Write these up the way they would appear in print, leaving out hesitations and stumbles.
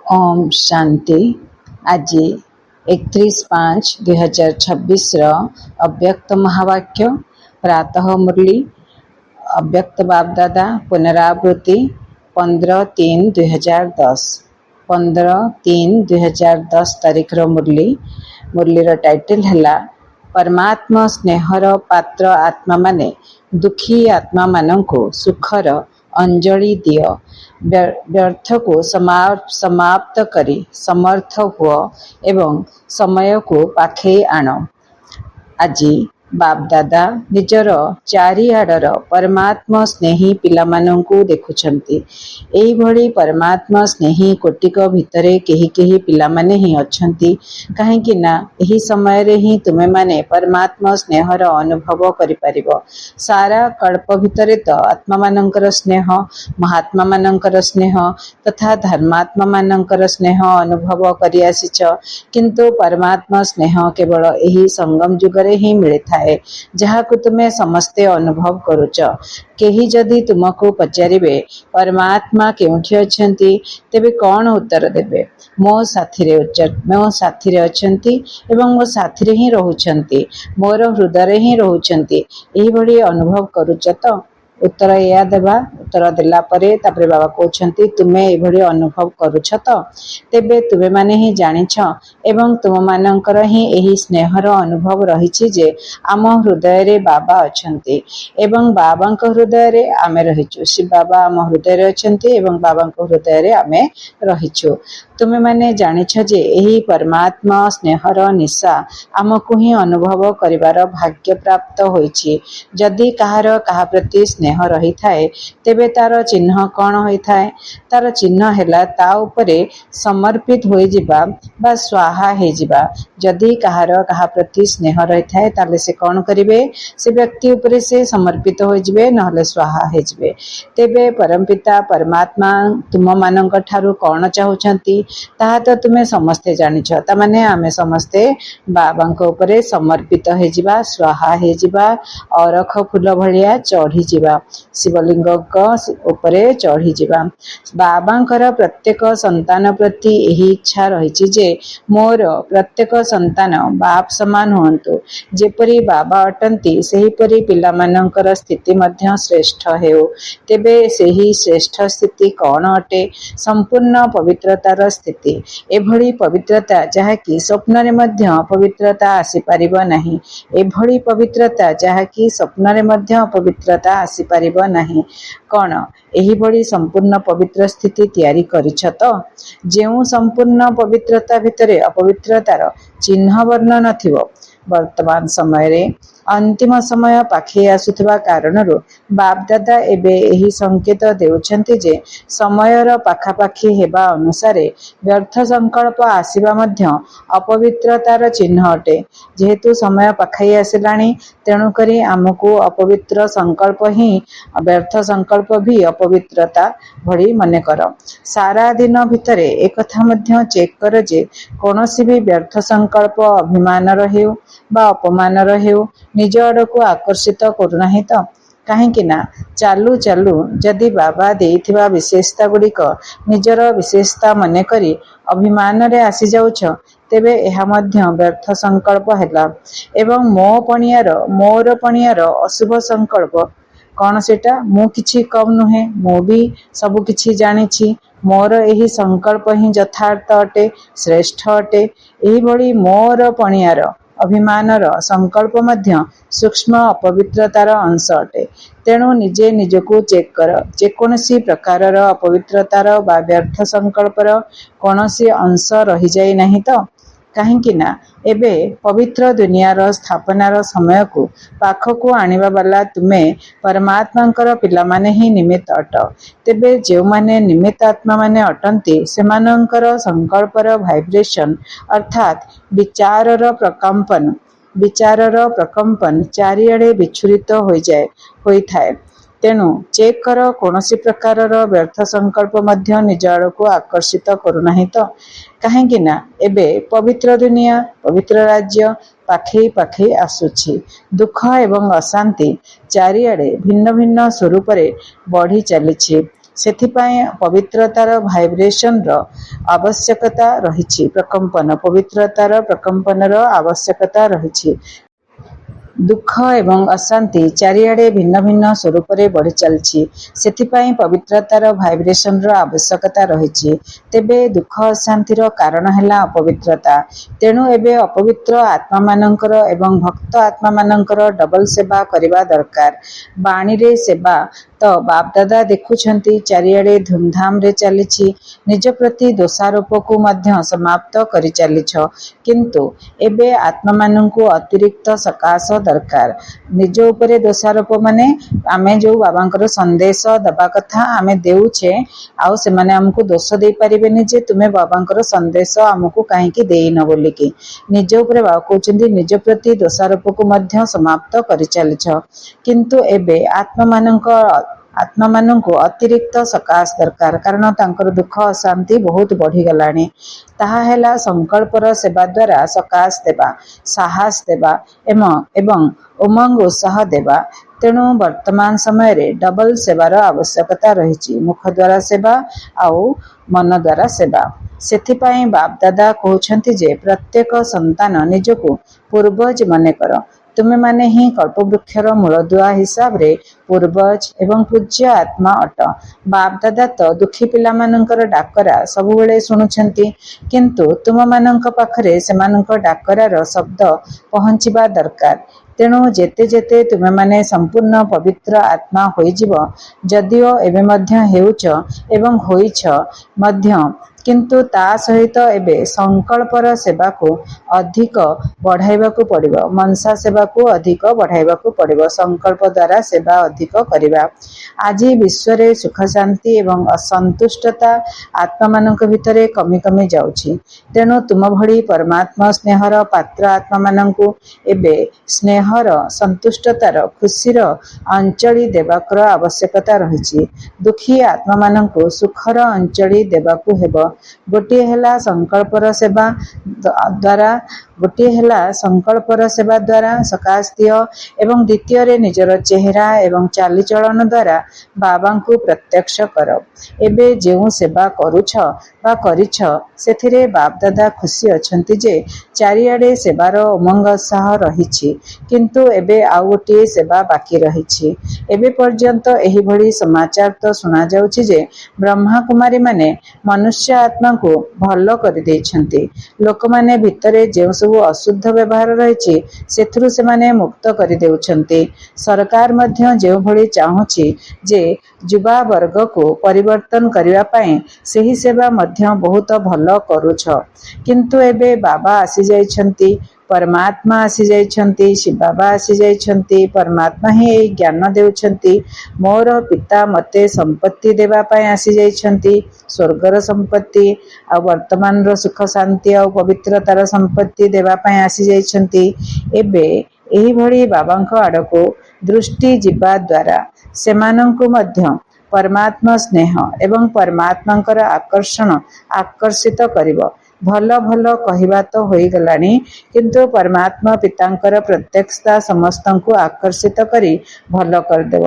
ओम शांति। आज 31/5/2026 अव्यक्त महावाक्य प्रातः मुरली अव्यक्त बापदादा पुनरावृत्ति 15/3/2010 15/3/2010 तारीख मुरलीर टाइटल है परमात्मा स्नेहर पात्र आत्मा माने दुखी आत्मा मानंको सुखर अंजलि दियो, व्यर्थ को समाप्त करी समर्थ हुओ एवं समय को पाखे आण। आज बापदादा निजर चारिआडर परमात्मा स्नेही पिलामानंकु देखुछंती। एई भली परमात्मा स्नेही कोटिक भितरे केही केही पिलामाने ही अछंती, काहेकि ना एही समय रे ही तुमे माने परमात्मा स्नेहर अनुभव करि परिबो। सारा कल्प भितरे तो आत्मा मानंकर स्नेह, महात्मा मानंकर स्नेह तथा धर्मात्मा मानंकर स्नेह अनुभव करि आसीच, किंतु परमात्मा स्नेह केवल एही संगम जुगरे ही मिले थाए, जहाकु तुमे समस्ते अनुभव करुच। केही जदि तुमको पचारिबे परमात्मा केउठी अछंती, तेबे कौन उत्तर देबे? मो साथी रे अछंती एवं मो साथी रे ही रहुछंती, मोर हृदय ही रहुछंती, एही भली अनुभव करुच तो? उत्तर या देबा। उत्तर देला परे तापरे बाबा कहउछंती तुमे एभली अनुभव करुछ तो? तेबे तुमे माने ही जानिछ एवं तुम मानंकर ही एही स्नेहर अनुभव रहिछि जे आम हृदय रे बाबा अछंती एवं बाबांक हृदय रे आमे रहिछु। शिव बाबा आम हृदय रे अछंती एवं बाबांक हृदय रे आमे रहिछु। तुमे माने जानिछ जे एही परमात्मा स्नेहर निशा आमको ही अनुभव करिवार भाग्य प्राप्त होइछि। जदि कहार कहा प्रति स्नेह रही थाए तेबे तार चिन्ह कौन होई थाए? तार चिन्ह हेला ता उपरे समर्पित होई जिबा बा स्वाहा हे जिबा। जदि कहार कहा प्रति स्नेह रही थाए ताले से कौन करिवे? से व्यक्ति उपरे से समर्पित होई जिबे, नहले स्वाहा हे जिबे। तेबे परमपिता परमात्मा तुम मानंक ठारू कौन चाहुछंती ताहा तो तुमे समस्ते जानिछ। ता माने आमे समस्ते बाबांक उपरे समर्पित हे जिबा, स्वाहा हे जिबा, अरख फूल भलिया चढ़ी जिबा, शिवलिंग उपरे चढ़ी जिबा। बाबांकर प्रत्येक संतान प्रति एही इच्छा रहिछि जे मोर प्रत्येक संतान बाप समान हुअन्तु। जेपरि बाबा अटंती सेहीपरि पिलामानंकर स्थिति मध्य श्रेष्ठ हेउ। तेबे सेही श्रेष्ठ स्थिति कौन अटे? संपूर्ण पवित्रतार स्थिति। एभली पवित्रता जहाँकि स्वप्न मध्य पवित्रता आसी पारिबो नाही। एभली पवित्रता जहाँकि स्वप्न मध्य पवित्रता आसी पारिबो नाही। कौन एही भली संपूर्ण पवित्र स्थिति तैयारी करिछ तो? जेउ संपूर्ण पवित्रता भितरे अपवित्रतार चिन्ह वर्ण नथिबो। वर्तमान समय रे अंतिम समय पाखे आसुथिबा कारणरू बापदादा एबे एही संकेत देउछंती जे समयर पाखापाखी हेबा अनुसारे व्यर्थ संकल्प आसीबा मध्य अपवित्रतार चिन्ह अटे। जेहेतु समय पाखाई आसिलाणी तेणु करी आमको अपवित्र संकल्प ही व्यर्थ संकल्प भी अपवित्रता भली मने कर। सारा दिन भितरे एकथा मध्य चेक कर जे कोनोसी भी व्यर्थ संकल्प अभिमान हेउ बा अपमान हेउ निज आड़को आकर्षित करुनाही तो? काहेकि ना चालू चालू जदि बाबा देइथिबा विशेषता गुड़िक निजर विशेषता मने करी अभिमान रे आसी जाउछ, तेबे एहा मध्य व्यर्थ संकल्प हेला। एवं मोर पणियार अशुभ संकल्प कौन सेटा? मु किछि कम नुहे, मु भी सब किछि जानिछि, मोर एही संकल्प ही यथार्थ अटे, श्रेष्ठ अटे। एही भली मोर पणियार अभिमानर संकल्प मध्य सूक्ष्म अपवित्रतार अंश अटे। तेणु निजे निजको चेक कर, जेकोनसी प्रकारर अपवित्रतार बा व्यर्थ संकल्पर कोनोसी अंश रही जाई नाही तो? काहेकि ना एबे पवित्र दुनियार स्थापनार समय को पाखको आनिबा वाला तुमे परमात्मांकर पिलामाने ही निमित्त अट। तेबे जेउ माने निमित्त आत्मा माने अटंती सेमानंकर संकल्पर वाइब्रेशन अर्थात विचारर प्रकंपन चारिआडे विच्छुरित होई थाए। तेणु चेक कर कोनोसी प्रकारर व्यर्थ संकल्प मध्य निज आड़को आकर्षित करुनाही तो? काहेकि ना एबे पवित्र दुनिया पवित्र राज्य पाखे पाखे आसुछि। दुख एवं अशांति चारिआडे भिन्न भिन्न स्वरूप बढ़ी चलिछि। ସେଥିପାଇଁ ପବିତ୍ରତାର ଭାଇବ୍ରେସନର ଆବଶ୍ୟକତା ରହିଛି। ପବିତ୍ରତାର ପ୍ରକମ୍ପନର ଆବଶ୍ୟକତା ରହିଛି। ଦୁଃଖ ଏବଂ ଅଶାନ୍ତି ଚାରିଆଡ଼େ ଭିନ୍ନ ଭିନ୍ନ ସ୍ୱରୂପରେ ବଢ଼ି ଚାଲିଛି। ସେଥିପାଇଁ ପବିତ୍ରତାର ଭାଇବ୍ରେସନର ଆବଶ୍ୟକତା ରହିଛି। ତେବେ ଦୁଃଖ ଅଶାନ୍ତିର କାରଣ ହେଲା ଅପବିତ୍ରତା। ତେଣୁ ଏବେ ଅପବିତ୍ର ଆତ୍ମାମାନଙ୍କର ଏବଂ ଭକ୍ତ ଆତ୍ମାମାନଙ୍କର ଡବଲ ସେବା କରିବା ଦରକାର। ବାଣୀରେ ସେବା ତ ବାପଦାଦା ଦେଖୁଛନ୍ତି ଚାରିଆଡ଼େ ଧୁମଧାମରେ ଚାଲିଛି। ନିଜ ପ୍ରତି ଦୋଷାରୋପକୁ ମଧ୍ୟ ସମାପ୍ତ କରିଚାଲିଛ। କିନ୍ତୁ ଏବେ ଆତ୍ମାମାନଙ୍କୁ ଅତିରିକ୍ତ ସକାଶ ଦରକାର। ନିଜ ଉପରେ ଦୋଷାରୋପ ମାନେ ଆମେ ଯେଉଁ ବାବାଙ୍କର ସନ୍ଦେଶ ଦେବା କଥା ଆମେ ଦେଉଛେ, ଆଉ ସେମାନେ ଆମକୁ ଦୋଷ ଦେଇପାରିବେନି ଯେ ତୁମେ ବାବାଙ୍କର ସନ୍ଦେଶ ଆମକୁ କାହିଁକି ଦେଇନ ବୋଲିକି। ନିଜ ଉପରେ ବାବା କହୁଛନ୍ତି ନିଜ ପ୍ରତି ଦୋଷାରୋପକୁ ମଧ୍ୟ ସମାପ୍ତ କରିଚାଲିଛ। କିନ୍ତୁ ଏବେ ଆତ୍ମାମାନଙ୍କୁ ଅତିରିକ୍ତ ସକାଶ ଦରକାର, କାରଣ ତାଙ୍କର ଦୁଃଖ ଅଶାନ୍ତି ବହୁତ ବଢ଼ିଗଲାଣି। ତାହା ହେଲା ସଂକଳ୍ପର ସେବା ଦ୍ୱାରା ସକାଶ ଦେବା, ସାହସ ଦେବା ଏବଂ ଉମଙ୍ଗ ଉତ୍ସାହ ଦେବା। ତେଣୁ ବର୍ତ୍ତମାନ ସମୟରେ ଡବଲ ସେବାର ଆବଶ୍ୟକତା ରହିଛି। ମୁଖ ଦ୍ୱାରା ସେବା ଆଉ ମନ ଦ୍ୱାରା ସେବା। ସେଥିପାଇଁ ବାପଦାଦା କହୁଛନ୍ତି ଯେ ପ୍ରତ୍ୟେକ ସନ୍ତାନ ନିଜକୁ ପୂର୍ବଜ ମନେକର। ତୁମେମାନେ ହିଁ କଳ୍ପବୃକ୍ଷର ମୂଳଦୁଆ ହିସାବରେ ପୂର୍ବଜ ଏବଂ ପୂଜ୍ୟ ଆତ୍ମା ଅଟ। ବାପଦାଦା ତ ଦୁଃଖୀ ପିଲାମାନଙ୍କର ଡାକରା ସବୁବେଳେ ଶୁଣୁଛନ୍ତି, କିନ୍ତୁ ତୁମମାନଙ୍କ ପାଖରେ ସେମାନଙ୍କ ଡାକରାର ଶବ୍ଦ ପହଞ୍ଚିବା ଦରକାର। ତେଣୁ ଯେତେ ଯେତେ ତୁମେମାନେ ସମ୍ପୂର୍ଣ୍ଣ ପବିତ୍ର ଆତ୍ମା ହୋଇଯିବ, ଯଦିଓ ଏବେ ମଧ୍ୟ ହେଉଛ ଏବଂ ହୋଇଛ ମଧ୍ୟ, କିନ୍ତୁ ତା ସହିତ ଏବେ ସଂକଳ୍ପର ସେବାକୁ ଅଧିକ ବଢ଼ାଇବାକୁ ପଡ଼ିବ। ମନସା ସେବାକୁ ଅଧିକ ବଢ଼ାଇବାକୁ ପଡ଼ିବ। ସଂକଳ୍ପ ଦ୍ୱାରା ସେବା ଅଧିକ କରିବା। ଆଜି ବିଶ୍ୱରେ ସୁଖ ଶାନ୍ତି ଏବଂ ଅସନ୍ତୁଷ୍ଟତା ଆତ୍ମାମାନଙ୍କ ଭିତରେ କମି କମି ଯାଉଛି। ତେଣୁ ତୁମ ଭଳି ପରମାତ୍ମା ସ୍ନେହର ପାତ୍ର ଆତ୍ମାମାନଙ୍କୁ ଏବେ ସ୍ନେହର, ସନ୍ତୁଷ୍ଟତାର, ଖୁସିର ଅଞ୍ଜଳି ଦେବାର ଆବଶ୍ୟକତା ରହିଛି। ଦୁଃଖୀ ଆତ୍ମାମାନଙ୍କୁ ସୁଖର ଅଞ୍ଜଳି ଦେବାକୁ ହେବ। ଗୋଟିଏ ହେଲା ସଂକଳ୍ପର ସେବା ଦ୍ୱାରା ସକାଶ ଦିଅ ଏବଂ ଦ୍ୱିତୀୟରେ ନିଜର ଚେହେରା ଏବଂ ଚାଲିଚଳନ ଦ୍ୱାରା ବାବାଙ୍କୁ ପ୍ରତ୍ୟକ୍ଷ କର। ଏବେ ଯେଉଁ ସେବା କରୁଛ ବା କରିଛ, ସେଥିରେ ବାପଦାଦା ଖୁସି ଅଛନ୍ତି ଯେ ଚାରିଆଡ଼େ ସେବାର ଉମଙ୍ଗ ଉତ୍ସାହ ରହିଛି। କିନ୍ତୁ ଏବେ ଆଉ ଗୋଟିଏ ସେବା ବାକି ରହିଛି। ଏବେ ପର୍ଯ୍ୟନ୍ତ ଏହିଭଳି ସମାଚାର ତ ଶୁଣାଯାଉଛି ଯେ ବ୍ରହ୍ମାକୁମାରୀମାନେ ମନୁଷ୍ୟ ଆତ୍ମାକୁ ଭଲ କରିଦେଇଛନ୍ତି। ଲୋକମାନେ ଭିତରେ ଯେଉଁ ସବୁ ଅଶୁଦ୍ଧ ବ୍ୟବହାର ରହିଛି ସେଥିରୁ ସେମାନେ ମୁକ୍ତ କରିଦେଉଛନ୍ତି। ସରକାର ମଧ୍ୟ ଯେଉଁଭଳି ଚାହୁଁଛି ଯେ ଯୁବା ବର୍ଗକୁ ପରିବର୍ତ୍ତନ କରିବା ପାଇଁ, ସେହି ସେବା ମଧ୍ୟ ବହୁତ ଭଲ କରୁଛ। କିନ୍ତୁ ଏବେ ବାବା ଆସିଯାଇଛନ୍ତି, ପରମାତ୍ମା ଆସିଯାଇଛନ୍ତି, ଶିବବାବା ଆସିଯାଇଛନ୍ତି। ପରମାତ୍ମା ହିଁ ଏହି ଜ୍ଞାନ ଦେଉଛନ୍ତି। ମୋର ପିତା ମୋତେ ସମ୍ପତ୍ତି ଦେବା ପାଇଁ ଆସିଯାଇଛନ୍ତି, ସ୍ୱର୍ଗର ସମ୍ପତ୍ତି ଆଉ ବର୍ତ୍ତମାନର ସୁଖ ଶାନ୍ତି ଆଉ ପବିତ୍ରତାର ସମ୍ପତ୍ତି ଦେବା ପାଇଁ ଆସିଯାଇଛନ୍ତି। ଏବେ ଏହିଭଳି ବାବାଙ୍କ ଆଡ଼କୁ ଦୃଷ୍ଟି ଯିବା ଦ୍ୱାରା ସେମାନଙ୍କୁ ମଧ୍ୟ ପରମାତ୍ମା ସ୍ନେହ ଏବଂ ପରମାତ୍ମାଙ୍କର ଆକର୍ଷିତ କରିବ। ଭଲ ଭଲ କହିବା ତ ହୋଇଗଲାଣି, କିନ୍ତୁ ପରମାତ୍ମା ପିତାଙ୍କର ପ୍ରତ୍ୟକ୍ଷତା ସମସ୍ତଙ୍କୁ ଆକର୍ଷିତ କରି ଭଲ କରିଦେବ।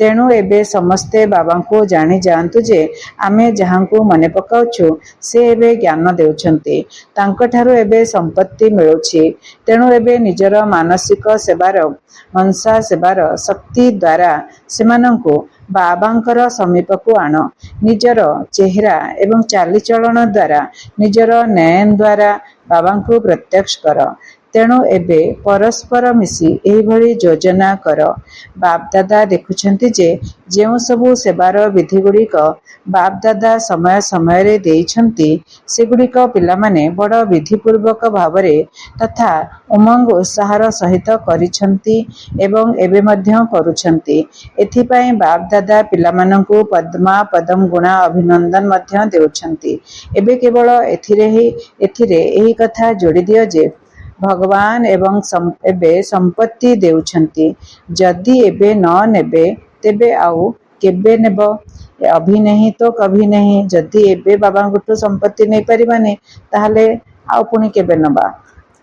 ତେଣୁ ଏବେ ସମସ୍ତେ ବାବାଙ୍କୁ ଜାଣି ଯାଆନ୍ତୁ ଯେ ଆମେ ଯାହାଙ୍କୁ ମନେ ପକାଉଛୁ ସେ ଏବେ ଜ୍ଞାନ ଦେଉଛନ୍ତି। ତାଙ୍କଠାରୁ ଏବେ ସମ୍ପତ୍ତି ମିଳୁଛି। ତେଣୁ ଏବେ ନିଜର ମାନସିକ ସେବାର, ମନସା ସେବାର ଶକ୍ତି ଦ୍ୱାରା ସେମାନଙ୍କୁ ବାବାଙ୍କର ସମୀପକୁ ଆଣ। ନିଜର ଚେହେରା ଏବଂ ଚାଲିଚଳନ ଦ୍ୱାରା, ନିଜର ନୟନ ଦ୍ୱାରା ବାବାଙ୍କୁ ପ୍ରତ୍ୟକ୍ଷ କର। ତେଣୁ ଏବେ ପରସ୍ପର ମିଶି ଏହିଭଳି ଯୋଜନା କର। ବାପଦାଦା ଦେଖୁଛନ୍ତି ଯେ ଯେଉଁ ସବୁ ସେବାର ବିଧିଗୁଡ଼ିକ ବାପଦାଦା ସମୟ ସମୟରେ ଦେଇଛନ୍ତି, ସେଗୁଡ଼ିକ ପିଲାମାନେ ବଡ଼ ବିଧିପୂର୍ବକ ଭାବରେ ତଥା ଉମଙ୍ଗ ଉତ୍ସାହର ସହିତ କରିଛନ୍ତି ଏବଂ ଏବେ ମଧ୍ୟ କରୁଛନ୍ତି। ଏଥିପାଇଁ ବାପଦାଦା ପିଲାମାନଙ୍କୁ ପଦ୍ମା ପଦମ ଗୁଣା ଅଭିନନ୍ଦନ ମଧ୍ୟ ଦେଉଛନ୍ତି। ଏବେ କେବଳ ଏଥିରେ ଏହି କଥା ଯୋଡ଼ିଦିଅ ଯେ ଭଗବାନ ଏବେ ସମ୍ପତ୍ତି ଦେଉଛନ୍ତି। ଯଦି ଏବେ ନ ନେବେ ତେବେ ଆଉ କେବେ ନେବ? ଅଭି ନେହିଁ ତ କଭି ନେହିଁ। ଯଦି ଏବେ ବାବାଙ୍କଠୁ ସମ୍ପତ୍ତି ନେଇପାରିବାନି, ତାହେଲେ ଆଉ ପୁଣି କେବେ ନେବା?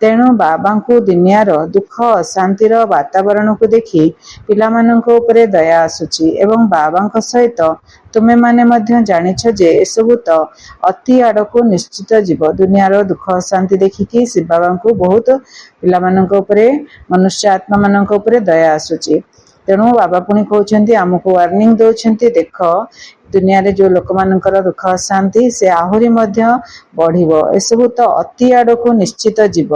तेणु बाबांकु दुनियार दुख अशांतिर वातावरण को देखि पिलामानंक उपरे दया आसुची एवं बाबांक सहित तुमे माने मध्य जानिछ जे एसबु तो अति आड़को निश्चित जीव दुनियार दुख अशांति देखिकी शिव बाबांकु बहुत पिलामानंक उपरे मनुष्य आत्मा मानंक उपरे दया आसुची। तेणु बाबा पुणी कहते आमको वार्निंग दौरान देख दुनिया रे जो लोक मानकर दुख अशांति से आहुरी मध्य बढ़िबो एसबु तो अति आड़को निश्चित जीव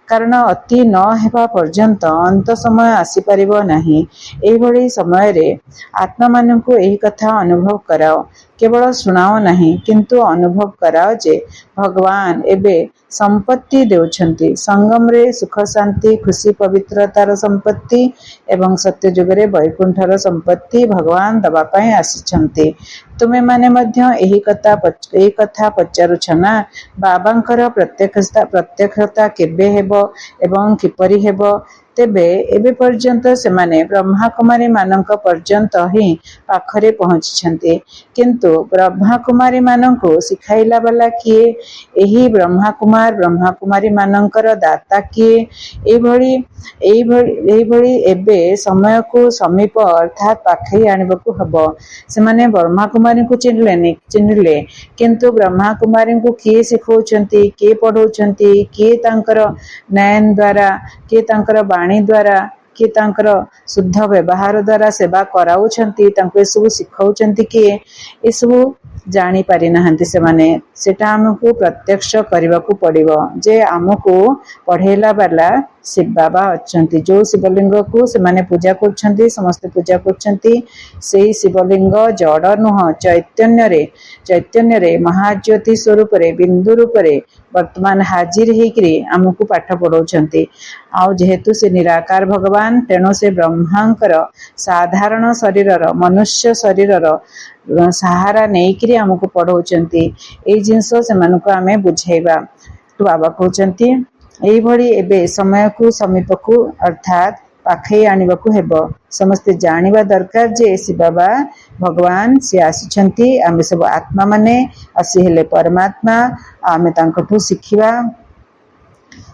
कारण अति न हेबा पर्यंत अंत समय आसी परिबो नाही। एभली समय रे आत्मा मानकु एही कथा अनुभव कराओ केवल शुणाओ नहीं किंतु अनुभव कराओ जे भगवान एबे संपत्ति देउछंती संगम रे सुख शांति खुशी पवित्रतार संपत्ति एवं सत्य जुग रे वैकुंठर संपत्ति भगवान दबा पई आसीछंती। तुमे माने मध्य एही कथा पचारुछ ना बाबांकर प्रत्यक्षता केबे हेबो एवं किपरि हेबो तेबे एबे पर्यंत से माने ब्रह्मा कुमारी मानक पर्यंत ही पाखरे पहुंची किंतु ब्रह्मा कुमारी मानक सिखाइला वाला किए एही ब्रह्मा कुमारी मानकर दाता किए एभली एबे समय को समीप अर्थात पाखई आनिबकु हबो। से माने ब्रह्मा कुमारी को चिन्हले किंतु ब्रह्मा कुमारी को किए सिखौछंती किए पढ़ौछंती किए तांकर नयन द्वारा किए तांकर वाणी द्वारा किए तांकर शुद्ध व्यवहार द्वारा सेवा कराउछंती तांको सब सिखौछंती किए एसबु जानी पारि नाहंती से माने सेटा हमको प्रत्यक्ष करबाकू पड़िबो जे हमको पढ़ेला वाला शिव बाबा अछंती जो शिवलिंग को से माने पूजा करछंती समस्त पूजा करछंती सेही शिवलिंग जड़ नुह चैतन्य रे महाज्योति स्वरूप रे बिंदु रूप रे वर्तमान हाजिर हेकरी हमको पाठ पढ़ौछंती आउ जेहेतु से निराकार भगवान तेणु से ब्रह्मांकर साधारण शरीरर मनुष्य शरीरर सहारा नेकरी हमको पढ़ौछंती ए जिंस से मानको आमे बुझेबा। तो बाबा कहउछंती एई भली एबे समय को समीप को अर्थात पाखई आनिबाकू हेबो समस्ते जानिबा दरकार जे शिव बाबा भगवान से आसीछंती आमे सब आत्मा माने आसी हेले परमात्मा आमे तांकठू शिखिबा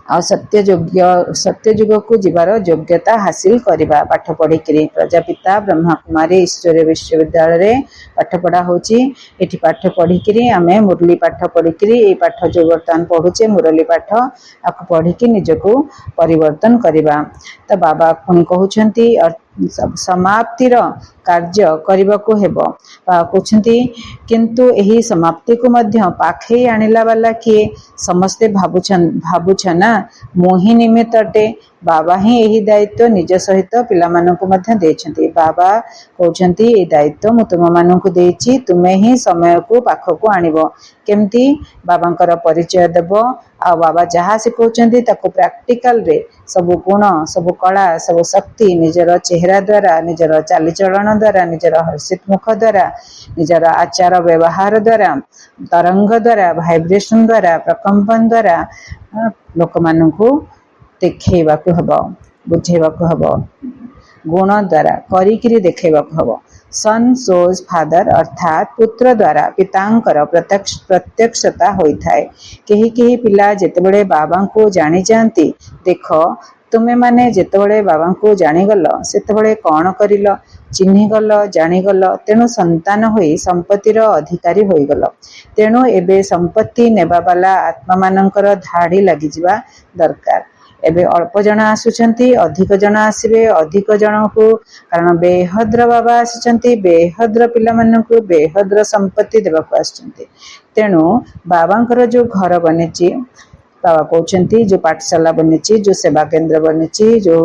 आ सत्य जुग को जीवार योग्यता हासिल करवा पाठ पढ़ी प्रजापिता ब्रह्मा कुमारी ईश्वरीय विश्वविद्यालय रे पाठ पढ़ा होची एठी पाठ पढ़ी करी आमे मुरली पाठ पढ़ी करी ए पाठ जो वर्तमान पढ़ुचे मुरली पाठ आको पढ़ी कि निजको परिवर्तन करवा। तो बाबा पुणी कहउछंती समाप्तिर कार्य करने को हेबो कहउछंती किंतु एही समाप्ति को मध्य पाखई आनिला वाला किए समस्ते भाबुछ ना मोहि निमित्तटे बाबा ही यही दायित्व निज सहित पिला मानकु मध्य देछंती। बाबा कहउछंती ए दायित्व मु तुम मानकु देछि तुमे ही समय को पाखकु आनिबो केमती बाबांकर परिचय देबो आ बाबा जहाँ सिखौछंती ताको प्रैक्टिकल रे सब गुण सब कला सब शक्ति निजर चेहरा द्वारा निजर चालीचलन द्वारा निजर हर्षित मुख द्वारा निजर आचार व्यवहार द्वारा तरंग द्वारा भाइब्रेशन द्वारा प्रकंपन द्वारा लोक मानकु देखैबाकू हबो बुझेबाकू हबो गुण द्वारा करिकिरी देखैबाकू हबो। सन सोज फादर अर्थात पुत्र द्वारा पितांकर प्रत्यक्षता होई थाए। केही पिला जेतेबेले बाबा को जानी जानती देख तुमे माने जेतेबेले बाबा को जानीगल सेतेबेले कौन करिल चिन्हीगल जानीगल तेणु संतान होई संपत्तिर अधिकारी होईगल तेणु एबे संपत्ति नेबा वाला आत्मा मानकर धाड़ी लगी जिबा दरकार। एबे अल्प जन आसुचंती अधिक जन आसीबे अधिक जन को कारण बेहद्र बाबा आसुचंती बेहद्र पिला मानकु बेहद्र संपत्ति देबाकू आसुचंती तेणु बाबांकर जो घर बनेची बाबा कहउछंती जो पाठशाला बनेची जो सेवा केंद्र बनेची जो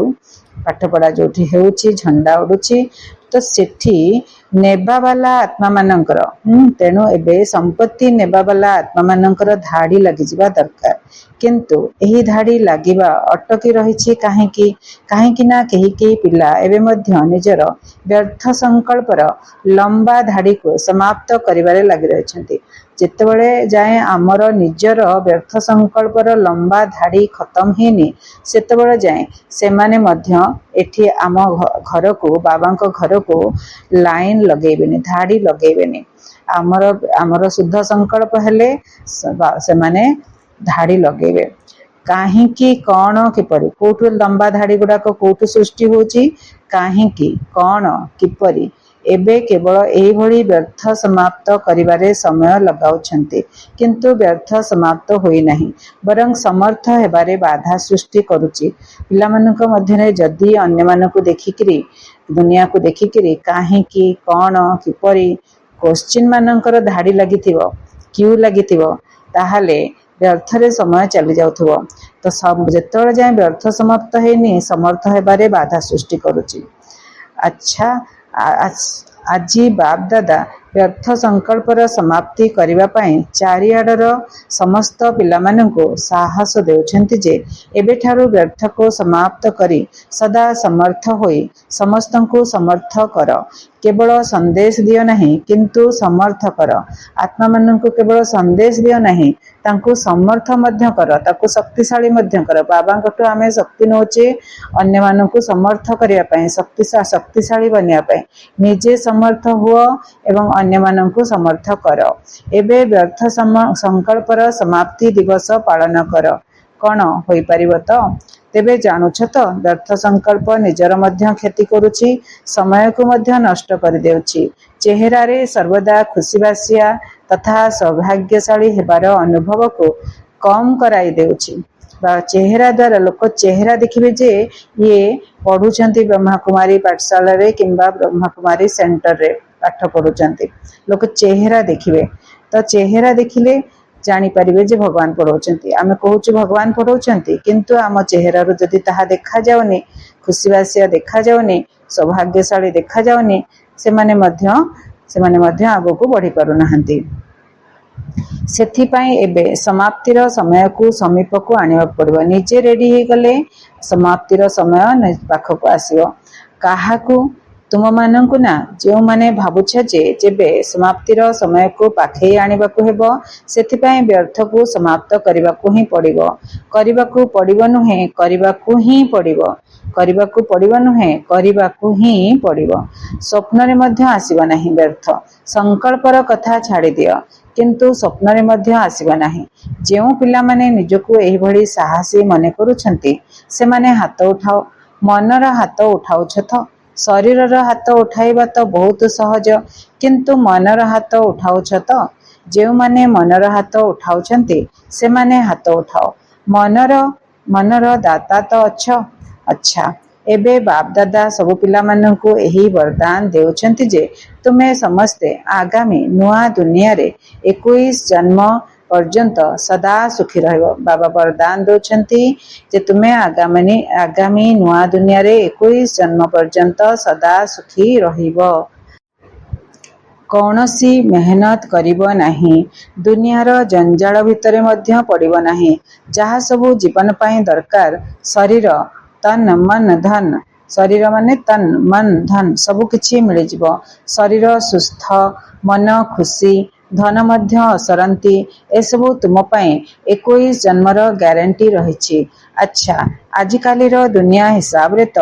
पाठपढ़ा जो हेउची झंडा उडुची तो सेठी नेबा वाला आत्मा मानकर तेणु एबे संपत्ति नेबा वाला आत्मा मानकर धाड़ी लगी जिबा दरकार किंतु एही धाड़ी लागिबा अटकी रहिछि काहेकि ना केही पिला एबे मध्य निजर व्यर्थ संकल्पर लंबा धाड़ी को समाप्त करिबारे लागि रहिछंती जेतेबेले जाए आमर निजर व्यर्थ संकल्पर लंबा धाड़ी खत्म हेनी सेतेबेले जाए से माने मध्य एठी आम घर को बाबांक घर को लाइन लगेबेनी धाड़ी लगेबेनी आमर शुद्ध संकल्प हेले से माने धाड़ी लगेबे କାହିଁକି କ'ଣ କିପରି କୋଉଠୁ ଲମ୍ବା ଧାଡ଼ି ଗୁଡ଼ାକ କୋଉଠୁ ସୃଷ୍ଟି ହେଉଛି, କାହିଁକି କ'ଣ କିପରି। ଏବେ କେବଳ ଏହିଭଳି ବ୍ୟର୍ଥ ସମାପ୍ତ କରିବାରେ ସମୟ ଲଗାଉଛନ୍ତି, କିନ୍ତୁ ବ୍ୟର୍ଥ ସମାପ୍ତ ହୋଇନାହିଁ, ବରଂ ସମର୍ଥ ହେବାରେ ବାଧା ସୃଷ୍ଟି କରୁଛି। ପିଲାମାନଙ୍କ ମଧ୍ୟରେ ଯଦି ଅନ୍ୟମାନଙ୍କୁ ଦେଖିକିରି, ଦୁନିଆକୁ ଦେଖିକିରି କାହିଁକି କ'ଣ କିପରି କୋଶ୍ଚିନ୍ ମାନଙ୍କର ଧାଡ଼ି ଲାଗିଥିବ, କ୍ୟୁ ଲାଗିଥିବ, ତାହେଲେ ବ୍ୟର୍ଥରେ ସମୟ ଚାଲି ଯାଉଥିବ। ତ ଯେତେବେଳେ ଯାଏଁ ବ୍ୟର୍ଥ ସମାପ୍ତ ହେଇନି, ସମର୍ଥ ହେବାରେ ବାଧା ସୃଷ୍ଟି କରୁଛି। ଆଚ୍ଛା, ଆଜି ବାପ ଦାଦା ବ୍ୟର୍ଥ ସଂକଳ୍ପର ସମାପ୍ତି କରିବା ପାଇଁ ଚାରିଆଡ଼ର ସମସ୍ତ ପିଲାମାନଙ୍କୁ ସାହସ ଦେଉଛନ୍ତି ଯେ ଏବେଠାରୁ ବ୍ୟର୍ଥକୁ ସମାପ୍ତ କରି ସଦା ସମର୍ଥ ହୋଇ ସମସ୍ତଙ୍କୁ ସମର୍ଥ କର। କେବଳ ସନ୍ଦେଶ ଦିଅ ନାହିଁ, କିନ୍ତୁ ସମର୍ଥ କର। ଆତ୍ମାମାନଙ୍କୁ କେବଳ ସନ୍ଦେଶ ଦିଅ ନାହିଁ, ତାଙ୍କୁ ସମର୍ଥ ମଧ୍ୟ କର, ତାକୁ ଶକ୍ତିଶାଳୀ ମଧ୍ୟ କର। ବାବାଙ୍କଠୁ ଆମେ ଶକ୍ତି ନେଉଛେ ଅନ୍ୟମାନଙ୍କୁ ସମର୍ଥ କରିବା ପାଇଁ, ଶକ୍ତିଶାଳୀ ବନିବା ପାଇଁ। ନିଜେ ସମର୍ଥ ହୁଅ ଏବଂ ଅନ୍ୟମାନଙ୍କୁ ସମର୍ଥ କର। ଏବେ ବ୍ୟର୍ଥ ସଂକଳ୍ପର ସମାପ୍ତି ଦିବସ ପାଳନ କର। କ'ଣ ହୋଇପାରିବ ତ? ତେବେ ଜାଣୁଛ ତ ବ୍ୟର୍ଥ ସଂକଳ୍ପ ନିଜର ମଧ୍ୟ କ୍ଷତି କରୁଛି, ସମୟକୁ ମଧ୍ୟ ନଷ୍ଟ କରିଦେଉଛି, ଚେହେରାରେ ସର୍ବଦା ଖୁସିବାସିଆ ତଥା ସୌଭାଗ୍ୟଶାଳୀ ହେବାର ଅନୁଭବକୁ କମ୍ କରାଇ ଦେଉଛି। ଚେହେରା ଦ୍ୱାରା ଲୋକ ଚେହେରା ଦେଖିବେ ଯେ ଇଏ ପଢ଼ୁଛନ୍ତି ବ୍ରହ୍ମାକୁମାରୀ ପାଠଶାଳାରେ କିମ୍ବା ବ୍ରହ୍ମାକୁମାରୀ ସେଣ୍ଟରରେ ପାଠ ପଢ଼ୁଛନ୍ତି। ଲୋକ ଚେହେରା ଦେଖିବେ, ତ ଚେହେରା ଦେଖିଲେ ଜାଣିପାରିବେ ଯେ ଭଗବାନ ପଢ଼ଉଛନ୍ତି। ଆମେ କହୁଛୁ ଭଗବାନ ପଢ଼ଉଛନ୍ତି, କିନ୍ତୁ ଆମ ଚେହେରାରୁ ଯଦି ତାହା ଦେଖାଯାଉନି, ଖୁସିବାସିଆ ଦେଖାଯାଉନି, ସୌଭାଗ୍ୟଶାଳୀ ଦେଖାଯାଉନି, ସେମାନେ ମଧ୍ୟ ଆଗକୁ ବଢ଼ି ପାରୁନାହାନ୍ତି। ସେଥିପାଇଁ ଏବେ ସମାପ୍ତିର ସମୟକୁ ସମୀପକୁ ଆଣିବାକୁ ପଡ଼ିବ। ନିଜେ ରେଡ଼ି ହେଇଗଲେ ସମାପ୍ତିର ସମୟ ପାଖକୁ ଆସିବ। କାହାକୁ? ତୁମମାନଙ୍କୁ ନା, ଯେଉଁମାନେ ଭାବୁଛ ଯେ ଯେବେ ସମାପ୍ତିର ସମୟକୁ ପାଖେଇ ଆଣିବାକୁ ହେବ, ସେଥିପାଇଁ ବ୍ୟର୍ଥକୁ ସମାପ୍ତ କରିବାକୁ ହିଁ ପଡ଼ିବ। କରିବାକୁ ପଡ଼ିବ ନୁହେଁ, କରିବାକୁ ହିଁ ପଡ଼ିବ। କରିବାକୁ ପଡ଼ିବ ନୁହେଁ, କରିବାକୁ ହିଁ ପଡ଼ିବ। ସ୍ୱପ୍ନରେ ମଧ୍ୟ ଆସିବ ନାହିଁ ବ୍ୟର୍ଥ ସଂକଳ୍ପର କଥା ଛାଡ଼ିଦିଅ, କିନ୍ତୁ ସ୍ୱପ୍ନରେ ମଧ୍ୟ ଆସିବ ନାହିଁ। ଯେଉଁ ପିଲାମାନେ ନିଜକୁ ଏହିଭଳି ସାହସୀ ମନେ କରୁଛନ୍ତି, ସେମାନେ ହାତ ଉଠାଅ। ମନର ହାତ ଉଠାଉଛ ତ? ଶରୀରର ହାତ ଉଠାଇବା ତ ବହୁତ ସହଜ, କିନ୍ତୁ ମନର ହାତ ଉଠାଉଛ ତ? ଯେଉଁମାନେ ମନର ହାତ ଉଠାଉଛନ୍ତି, ସେମାନେ ହାତ ଉଠାଅ। ମନର ଦାତା ତ ଅଛ। ଆଚ୍ଛା, ଏବେ ବାପ ଦାଦା ସବୁ ପିଲାମାନଙ୍କୁ ଏହି ବରଦାନ ଦେଉଛନ୍ତି ଯେ ତୁମେ ସମସ୍ତେ ଆଗାମୀ ନୂଆ ଦୁନିଆରେ 21 ଜନ୍ମ ପର୍ଯ୍ୟନ୍ତ ସଦା ସୁଖୀ ରହିବ। ବାବା ବରଦାନ ଦେଉଛନ୍ତି ଯେ ତୁମେ ଆଗାମୀ ନୂଆ ଦୁନିଆରେ 21 ଜନ୍ମ ପର୍ଯ୍ୟନ୍ତ ସଦା ସୁଖୀ ରହିବ। କୌଣସି ମେହନତ କରିବ ନାହିଁ, ଦୁନିଆର ଜଞ୍ଜାଳ ଭିତରେ ମଧ୍ୟ ପଡ଼ିବ ନାହିଁ। ଯାହା ସବୁ ଜୀବନ ପାଇଁ ଦରକାର, ଶରୀର, ତନ୍, ମନ୍, ଧନ୍, ଶରୀର ମାନେ ତନ୍, ମନ୍, ଧନ୍ ସବୁ କିଛି ମିଳିଯିବ। ଶରୀର ସୁସ୍ଥ, ମନ ଖୁସି, ଧନ ମଧ୍ୟ ଅସରନ୍ତି, ଏସବୁ ତୁମ ପାଇଁ 21 ଜନ୍ମର ଗ୍ୟାରେଣ୍ଟି ରହିଛି। ଆଚ୍ଛା, ଆଜିକାଲିର ଦୁନିଆ ହିସାବରେ ତ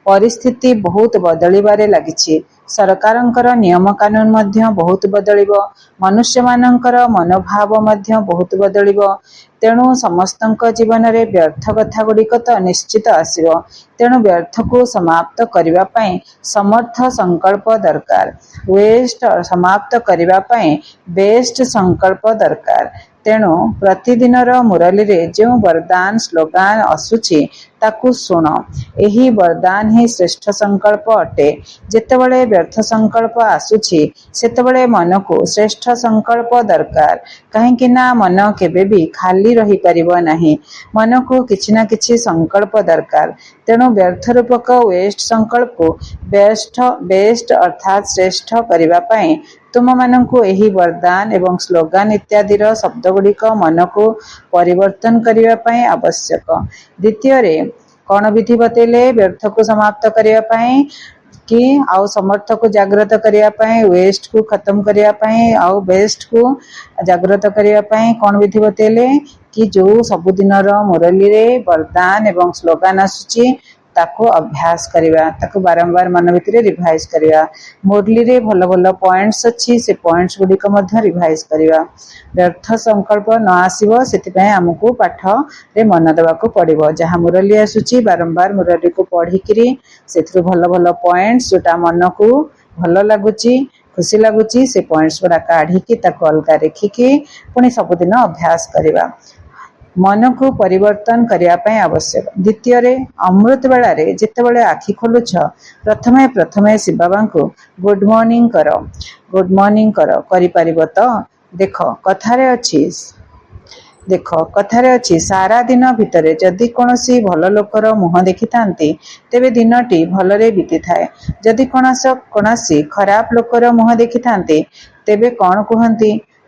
ପରିସ୍ଥିତି ବହୁତ ବଦଳିବାରେ ଲାଗିଛି। ସରକାରଙ୍କର ନିୟମ କାନୁନ ମଧ୍ୟ ବହୁତ ବଦଳିବ, ମନୁଷ୍ୟମାନଙ୍କର ମନୋଭାବ ମଧ୍ୟ ବହୁତ ବଦଳିବ। ତେଣୁ ସମସ୍ତଙ୍କ ଜୀବନରେ ବ୍ୟର୍ଥ କଥା ଗୁଡ଼ିକ ତ ନିଶ୍ଚିତ ଆସିବ। ତେଣୁ ବ୍ୟର୍ଥକୁ ସମାପ୍ତ କରିବା ପାଇଁ ସମର୍ଥ ସଂକଳ୍ପ ଦରକାର। ୱେଷ୍ଟ ସମାପ୍ତ କରିବା ପାଇଁ ବେଷ୍ଟ ସଂକଳ୍ପ ଦରକାର। ତେଣୁ ପ୍ରତିଦିନର ମୁରଲୀରେ ଯେଉଁ ବରଦାନ ସ୍ଲୋଗାନ ଆସୁଛି, ତାକୁ ଶୁଣ। ଏହି ବରଦାନ ହିଁ ଶ୍ରେଷ୍ଠ ସଂକଳ୍ପ ଅଟେ। ଯେତେବେଳେ ବ୍ୟର୍ଥ ସଂକଳ୍ପ ଆସୁଛି, ସେତେବେଳେ ମନକୁ ଶ୍ରେଷ୍ଠ ସଂକଳ୍ପ ଦରକାର। କାହିଁକି ନା ମନ କେବେ ବି ଖାଲି ରହିପାରିବ ନାହିଁ, ମନକୁ କିଛି ନା କିଛି ସଂକଳ୍ପ ଦରକାର। ତେଣୁ ବ୍ୟର୍ଥ ରୂପକ ୱେଷ୍ଟ ସଂକଳ୍ପକୁ ବେଷ୍ଟ ଅର୍ଥାତ୍ ଶ୍ରେଷ୍ଠ କରିବା ପାଇଁ ତୁମମାନଙ୍କୁ ଏହି ବରଦାନ ଏବଂ ସ୍ଲୋଗାନ ଇତ୍ୟାଦିର ଶବ୍ଦଗୁଡ଼ିକ ମନକୁ ପରିବର୍ତ୍ତନ କରିବା ପାଇଁ ଆବଶ୍ୟକ। ଦ୍ୱିତୀୟରେ କ'ଣ ବିଧି ବତେଇଲେ ବ୍ୟର୍ଥକୁ ସମାପ୍ତ କରିବା ପାଇଁ କି ଆଉ ସମର୍ଥକୁ ଜାଗ୍ରତ କରିବା ପାଇଁ, ୱେଷ୍ଟକୁ ଖତମ କରିବା ପାଇଁ ଆଉ ବେଷ୍ଟକୁ ଜାଗ୍ରତ କରିବା ପାଇଁ କ'ଣ ବିଧି ବତେଇଲେ? କି ଯେଉଁ ସବୁଦିନର ମୁରଲୀରେ ବରଦାନ ଏବଂ ସ୍ଲୋଗାନ ଆସୁଛି, ताको अभ्यास करिवा, ताको बारंबार मन भितर रिवाइज करिवा। मुरली रे भल भल पॉइंट्स अच्छी, से पॉइंट्स गुड़िक मध्य रिवाइज करिवा। व्यर्थ संकल्प न आसीबो, सेतिपय हमकु पाठ रे मन देबाको पड़िबो। जहाँ मुरली आसुची बारंबार मुरली को पढ़िकिरी सेथरु भल भल पॉइंट्स जोटा मन को भल लगुची, खुशी लगुची, से पॉइंट्स गुड़ा काढ़िकी ताको अलगा रेखिकी पुणी सबुदिन अभ्यास करिवा। मन को परिवर्तन करने आवश्यक। द्वितीय अमृत बेला जितेबाला आखि खोलुछ प्रथमे प्रथमे शिव बाबा को गुड मॉर्निंग कर, गुड मॉर्निंग कर तो देख कथारे अच्छी, देख कथारे अच्छी सारा दिन भितर जदि कौनसी भल लोकर मुह देखि थांती तेबे दिनटी भलरे बीती थाए। जदि कौनसी खराब लोकर मुह देखि थांती तेबे कौन